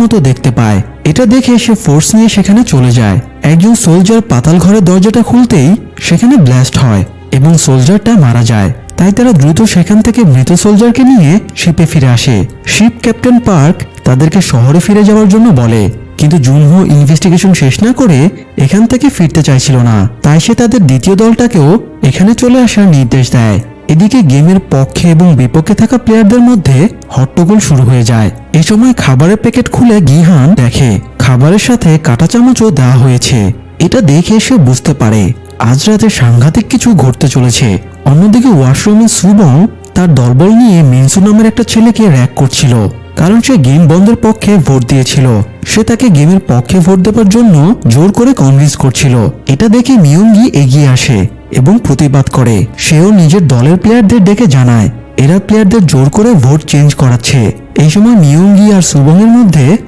মতো দেখতে পায়। এটা দেখে সে ফোর্স নিয়ে সেখানে চলে যায়। একজন সোলজার পাতাল ঘরের দরজাটা খুলতেই সেখানে ব্লাস্ট হয় এবং সোলজারটা মারা যায়। তাই তারা দ্রুত সেখান থেকে মৃত সোলজারকে নিয়ে শিপে ফিরে আসে। শিপ ক্যাপ্টেন পার্ক তাদেরকে শহরে ফিরে যাওয়ার জন্য বলে, কিন্তু জুনহো ইনভেস্টিগেশন শেষ না করে এখান থেকে ফিরতে চাইছিল না। তাই সে তাদের দ্বিতীয় দলটাকেও এখানে চলে আসার নির্দেশ দেয়। এদিকে গেমের পক্ষে এবং বিপক্ষে থাকা প্লেয়ারদের মধ্যে হট্টগোল শুরু হয়ে যায়। এ সময় খাবারের প্যাকেট খুলে গিহান দেখে খাবারের সাথে কাঁটা চামচও দেওয়া হয়েছে। এটা দেখে সে বুঝতে পারে আজ রাতে সাংঘাতিক কিছু ঘটতে চলেছে। অন্যদিকে ওয়াশরুমে সুবং তার দলবল নিয়ে মিনসু নামের একটা ছেলেকে র্যাগ করছিল, কারণ সে গেম বন্ধের পক্ষে ভোট দিয়েছিল। সে তাকে গেমের পক্ষে ভোট দেওয়ার জন্য জোর করে কনভিন্স করছিল। এটা দেখে মিয়ঙ্গি এগিয়ে আসে এবং প্রতিবাদ করে। সেও নিজের দলের প্লেয়ারদের ডেকে জানায় এরা প্লেয়ারদের জোর করে ভোট চেঞ্জ করাচ্ছে। এই সময় মিয়ঙ্গি আর সুবং এর মধ্যে